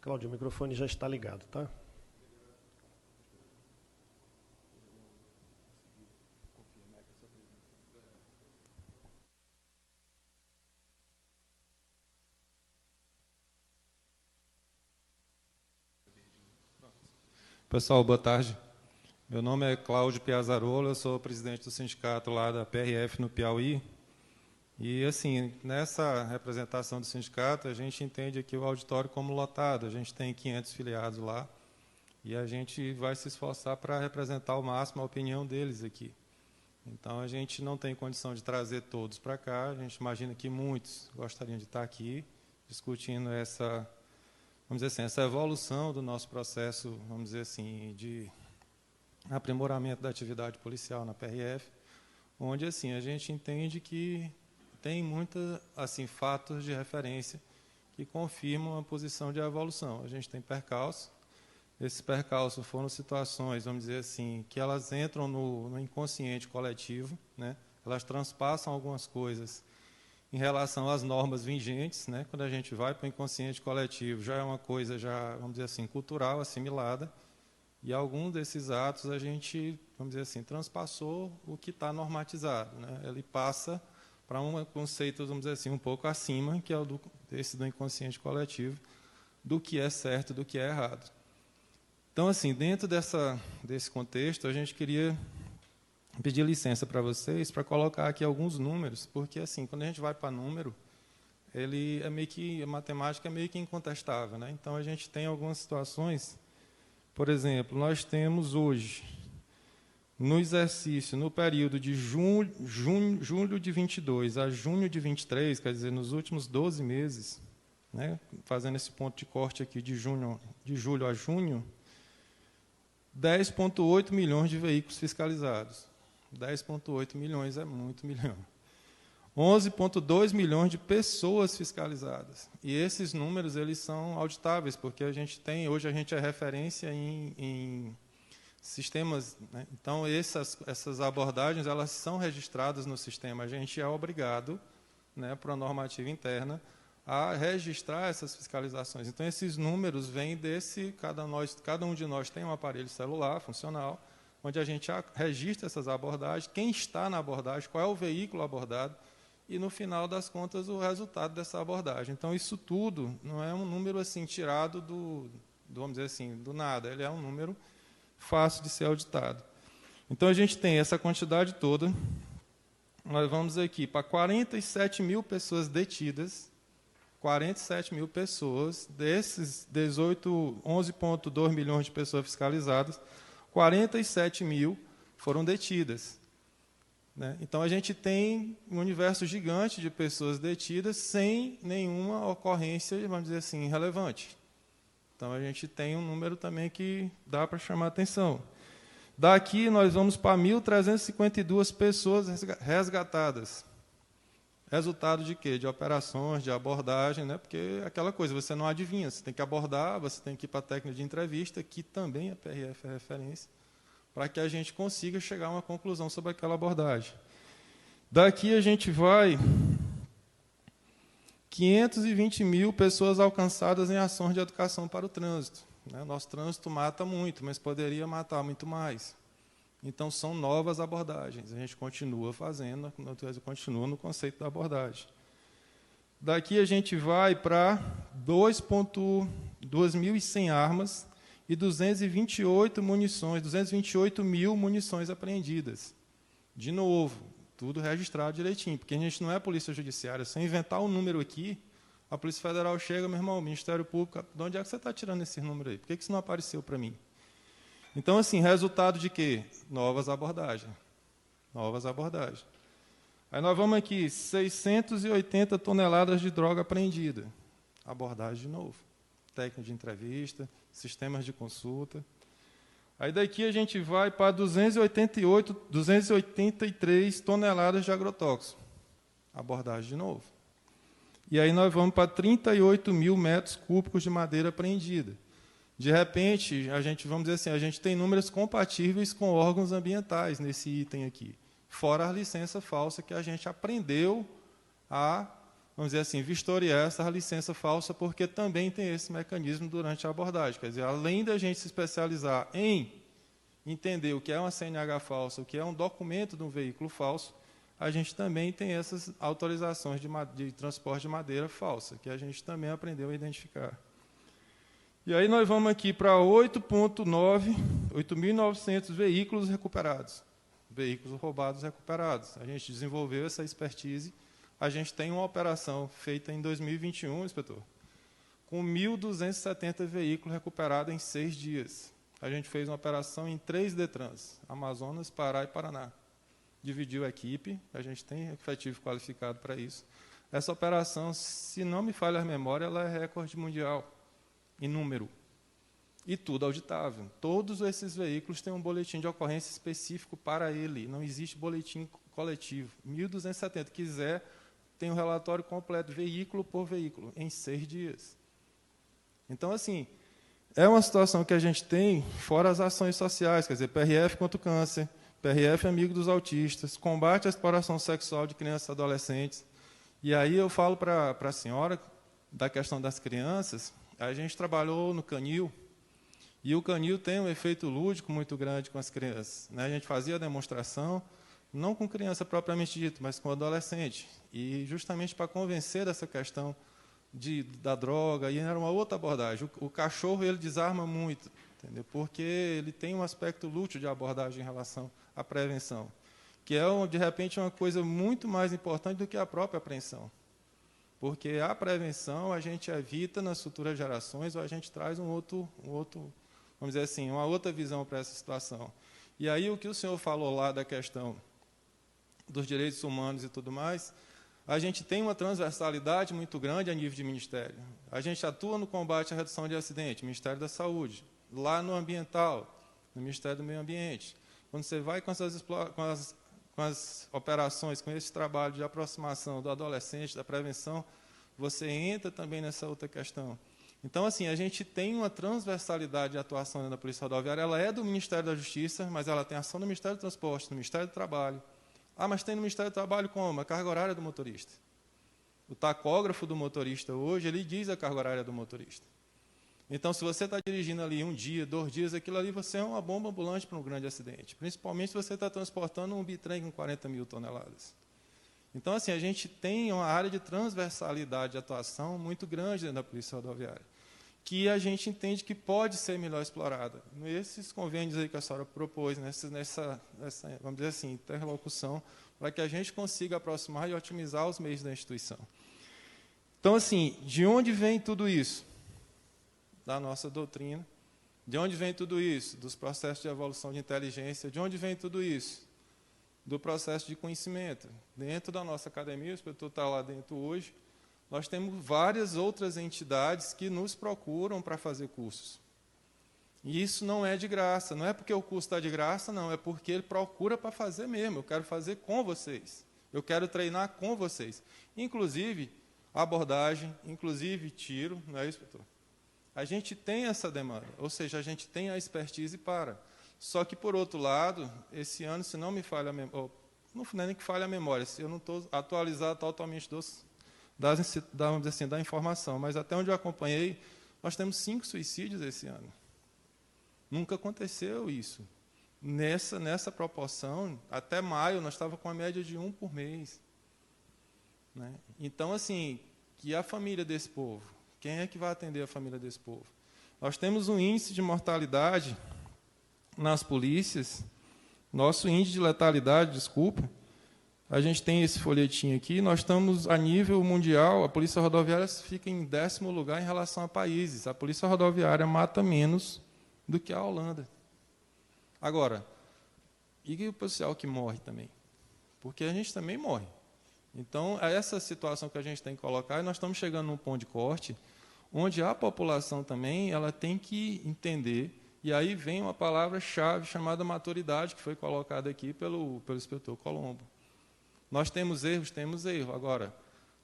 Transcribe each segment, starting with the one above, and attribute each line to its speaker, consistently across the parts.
Speaker 1: Cláudio, o microfone já está ligado, tá?
Speaker 2: Pessoal, boa tarde. Meu nome é Cláudio Piazzarola, eu sou presidente do sindicato lá da PRF no Piauí. E, assim, nessa representação do sindicato, a gente entende aqui o auditório como lotado. A gente tem 500 filiados lá e a gente vai se esforçar para representar ao máximo a opinião deles aqui. Então, a gente não tem condição de trazer todos para cá. A gente imagina que muitos gostariam de estar aqui discutindo essa, vamos dizer assim, essa evolução do nosso processo, vamos dizer assim, de aprimoramento da atividade policial na PRF, onde, assim, a gente entende que tem muitos, assim, fatos de referência que confirmam a posição de evolução. A gente tem percalços. Esses percalços foram situações, vamos dizer assim, que elas entram no inconsciente coletivo, né? Elas transpassam algumas coisas em relação às normas vigentes, né? Quando a gente vai para o inconsciente coletivo, já é uma coisa, já, vamos dizer assim, cultural, assimilada, e alguns desses atos a gente, vamos dizer assim, transpassou o que está normatizado, né? Ele passa para um conceito, vamos dizer assim, um pouco acima, que é o desse do inconsciente coletivo, do que é certo, do que é errado. Então, assim, dentro desse contexto, a gente queria pedir licença para vocês para colocar aqui alguns números, porque, assim, quando a gente vai para número, ele é meio que, a matemática é meio que incontestável, né? Então, a gente tem algumas situações, por exemplo, nós temos hoje, no exercício, no período de julho de 22 a junho de 23, quer dizer, nos últimos 12 meses, né, fazendo esse ponto de corte aqui de julho a junho, 10,8 milhões de veículos fiscalizados. 10,8 milhões é muito milhão. 11,2 milhões de pessoas fiscalizadas. E esses números eles são auditáveis, porque hoje a gente é referência em sistemas, né? Então, essas abordagens elas são registradas no sistema. A gente é obrigado, né, por uma normativa interna, a registrar essas fiscalizações. Então, esses números vêm cada um de nós tem um aparelho celular funcional, onde a gente registra essas abordagens, quem está na abordagem, qual é o veículo abordado, e, no final das contas, o resultado dessa abordagem. Então, isso tudo não é um número assim tirado vamos dizer assim, do nada. Ele é um número fácil de ser auditado. Então, a gente tem essa quantidade toda. Nós vamos aqui para 47 mil pessoas detidas, 47 mil pessoas, desses 11,2 milhões de pessoas fiscalizadas, 47 mil foram detidas, né? Então, a gente tem um universo gigante de pessoas detidas sem nenhuma ocorrência, vamos dizer assim, relevante. Então, a gente tem um número também que dá para chamar a atenção. Daqui, nós vamos para 1.352 pessoas resgatadas. Resultado de quê? De operações, de abordagem, né? Porque aquela coisa, você não adivinha, você tem que abordar, você tem que ir para a técnica de entrevista, que também a PRF é referência, para que a gente consiga chegar a uma conclusão sobre aquela abordagem. Daqui a gente vai 520 mil pessoas alcançadas em ações de educação para o trânsito. Nosso trânsito mata muito, mas poderia matar muito mais. Então, são novas abordagens. A gente continua fazendo, continua no conceito da abordagem. Daqui a gente vai para 2.100 armas e 228 mil munições apreendidas. De novo, tudo registrado direitinho, porque a gente não é polícia judiciária. Se eu inventar um número aqui, a Polícia Federal chega, meu irmão, o Ministério Público, de onde é que você está tirando esse número aí? Por que isso não apareceu para mim? Então, assim, resultado de quê? Novas abordagens. Novas abordagens. Aí nós vamos aqui, 680 toneladas de droga apreendida. Abordagem de novo. Técnica de entrevista, sistemas de consulta. Aí daqui a gente vai para 283 toneladas de agrotóxico. Abordagem de novo. E aí nós vamos para 38 mil metros cúbicos de madeira apreendida. De repente, vamos dizer assim, a gente tem números compatíveis com órgãos ambientais nesse item aqui, fora a licença falsa que a gente aprendeu a, vamos dizer assim, vistoriar essa licença falsa, porque também tem esse mecanismo durante a abordagem. Quer dizer, além da gente se especializar em entender o que é uma CNH falsa, o que é um documento de um veículo falso, a gente também tem essas autorizações de transporte de madeira falsa, que a gente também aprendeu a identificar. E aí nós vamos aqui para 8.900 veículos recuperados, veículos roubados recuperados. A gente desenvolveu essa expertise. A gente tem uma operação feita em 2021, inspetor, com 1.270 veículos recuperados em 6 dias. A gente fez uma operação em 3 DETRANs, Amazonas, Pará e Paraná. Dividiu a equipe, a gente tem efetivo qualificado para isso. Essa operação, se não me falha a memória, ela é recorde mundial em número. E tudo auditável. Todos esses veículos têm um boletim de ocorrência específico para ele. Não existe boletim coletivo. 1.270. Quiser, tem um relatório completo, veículo por veículo, em 6 dias. Então, assim, é uma situação que a gente tem, fora as ações sociais, quer dizer, PRF contra o câncer, PRF amigo dos autistas, combate à exploração sexual de crianças e adolescentes. E aí eu falo para a senhora da questão das crianças. A gente trabalhou no Canil, e o Canil tem um efeito lúdico muito grande com as crianças. Né? A gente fazia a demonstração, não com criança propriamente dita, mas com adolescente. E justamente para convencer dessa questão da droga, e era uma outra abordagem. O cachorro ele desarma muito, entendeu? Porque ele tem um aspecto lúdico de abordagem em relação à prevenção, que é, de repente, uma coisa muito mais importante do que a própria apreensão. Porque a prevenção a gente evita nas futuras gerações, ou a gente traz um outro, vamos dizer assim, uma outra visão para essa situação. E aí o que o senhor falou lá da questão dos direitos humanos e tudo mais, a gente tem uma transversalidade muito grande a nível de ministério. A gente atua no combate à redução de acidentes, Ministério da Saúde, lá no ambiental, no Ministério do Meio Ambiente. Quando você vai com as operações, com esse trabalho de aproximação do adolescente, da prevenção, você entra também nessa outra questão. Então, assim, a gente tem uma transversalidade de atuação da Polícia Rodoviária, ela é do Ministério da Justiça, mas ela tem ação do Ministério do Transporte, do Ministério do Trabalho. Ah, mas tem no Ministério do Trabalho como? A carga horária do motorista. O tacógrafo do motorista hoje, ele diz a carga horária do motorista. Então, se você está dirigindo ali 1 dia, 2 dias, aquilo ali você é uma bomba ambulante para um grande acidente. Principalmente se você está transportando um bitrem com 40 mil toneladas. Então, assim, a gente tem uma área de transversalidade de atuação muito grande dentro da Polícia Rodoviária, que a gente entende que pode ser melhor explorada. Nesses convênios aí que a senhora propôs, nessa vamos dizer assim, interlocução, para que a gente consiga aproximar e otimizar os meios da instituição. Então, assim, de onde vem tudo isso? Da nossa doutrina. De onde vem tudo isso? Dos processos de evolução de inteligência. De onde vem tudo isso? Do processo de conhecimento. Dentro da nossa academia, o inspetor está lá dentro hoje, nós temos várias outras entidades que nos procuram para fazer cursos. E isso não é de graça. Não é porque o curso está de graça, não. É porque ele procura para fazer mesmo. Eu quero fazer com vocês. Eu quero treinar com vocês. Inclusive, abordagem, inclusive tiro. Não é isso, inspetor? A gente tem essa demanda, ou seja, a gente tem a expertise para. Só que, por outro lado, esse ano, se não me falha a memória, não é nem que falha a memória, eu não estou atualizado totalmente vamos dizer assim, da informação, mas até onde eu acompanhei, nós temos 5 suicídios esse ano. Nunca aconteceu isso. Nessa proporção, até maio, nós estávamos com a média de 1 por mês. Né? Então, assim, que a família desse povo, quem é que vai atender a família desse povo? Nós temos um índice de mortalidade nas polícias, nosso índice de letalidade, desculpa, a gente tem esse folhetinho aqui, nós estamos a nível mundial, a Polícia Rodoviária fica em 10º lugar em relação a países. A Polícia Rodoviária mata menos do que a Holanda. Agora, e o policial que morre também? Porque a gente também morre. Então, é essa situação que a gente tem que colocar, e nós estamos chegando num ponto de corte, onde a população também ela tem que entender, e aí vem uma palavra-chave chamada maturidade, que foi colocada aqui pelo inspetor Colombo. Nós temos erros. Agora,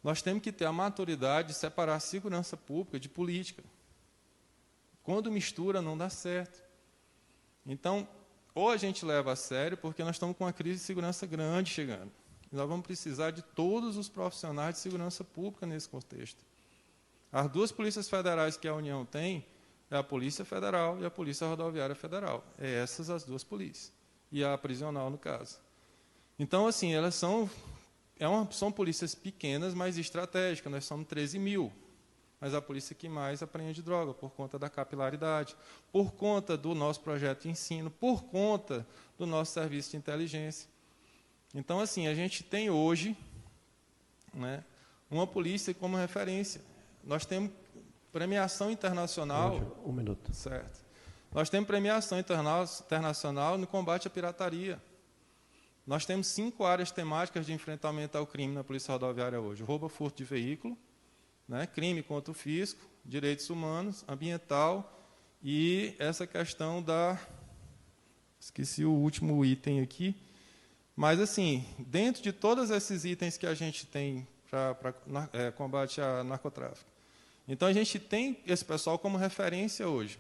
Speaker 2: nós temos que ter a maturidade de separar a segurança pública de política. Quando mistura, não dá certo. Então, ou a gente leva a sério, porque nós estamos com uma crise de segurança grande chegando. Nós vamos precisar de todos os profissionais de segurança pública nesse contexto. As duas polícias federais que a União tem é a Polícia Federal e a Polícia Rodoviária Federal. É essas as duas polícias. E a prisional, no caso. Então, assim, elas são polícias pequenas, mas estratégicas. Nós somos 13 mil. Mas a polícia que mais apreende droga, por conta da capilaridade, por conta do nosso projeto de ensino, por conta do nosso serviço de inteligência. Então, assim, a gente tem hoje, né, uma polícia como referência. Nós temos premiação internacional.
Speaker 1: Um minuto.
Speaker 2: Certo. Nós temos premiação internacional no combate à pirataria. Nós temos 5 áreas temáticas de enfrentamento ao crime na Polícia Rodoviária hoje: roubo, furto de veículo, né, crime contra o fisco, direitos humanos, ambiental e essa questão da... Esqueci o último item aqui. Mas, assim, dentro de todos esses itens que a gente tem para combate ao narcotráfico, então a gente tem esse pessoal como referência hoje.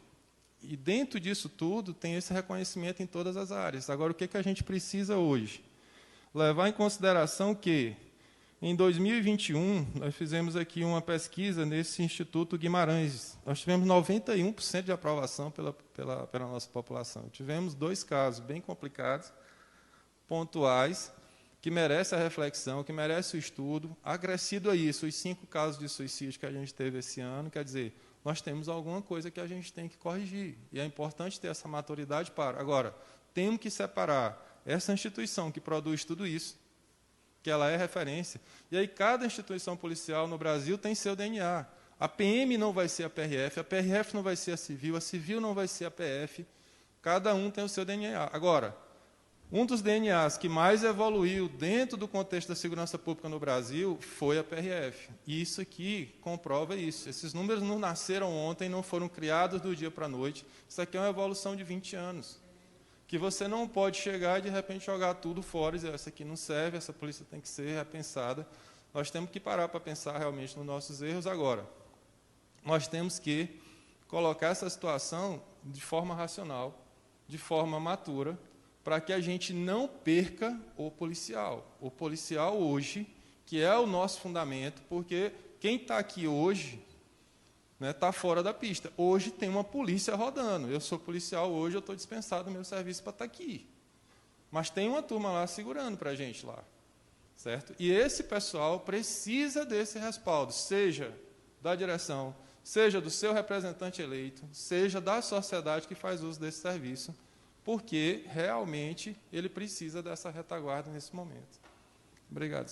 Speaker 2: E dentro disso tudo tem esse reconhecimento em todas as áreas. Agora, o que a gente precisa hoje? Levar em consideração que, em 2021, nós fizemos aqui uma pesquisa nesse Instituto Guimarães. Nós tivemos 91% de aprovação pela nossa população. Tivemos 2 casos bem complicados, pontuais, que merecem a reflexão, que merecem o estudo. Acrescido a isso, os 5 casos de suicídio que a gente teve esse ano, quer dizer, nós temos alguma coisa que a gente tem que corrigir. E é importante ter essa maturidade para... Agora, temos que separar essa instituição que produz tudo isso, que ela é referência. E aí cada instituição policial no Brasil tem seu DNA. A PM não vai ser a PRF não vai ser a Civil não vai ser a PF. Cada um tem o seu DNA. Agora, um dos DNAs que mais evoluiu dentro do contexto da segurança pública no Brasil foi a PRF. E isso aqui comprova isso. Esses números não nasceram ontem, não foram criados do dia para a noite. Isso aqui é uma evolução de 20 anos. Que você não pode chegar e, de repente, jogar tudo fora e dizer, essa aqui não serve, essa polícia tem que ser repensada. Nós temos que parar para pensar realmente nos nossos erros agora. Nós temos que colocar essa situação de forma racional, de forma matura, para que a gente não perca o policial. O policial hoje, que é o nosso fundamento, porque quem está aqui hoje está fora da pista. Hoje tem uma polícia rodando. Eu sou policial hoje, eu estou dispensado do meu serviço para estar aqui. Mas tem uma turma lá segurando para a gente lá. Certo? E esse pessoal precisa desse respaldo, seja da direção, seja do seu representante eleito, seja da sociedade que faz uso desse serviço, porque realmente ele precisa dessa retaguarda nesse momento. Obrigado,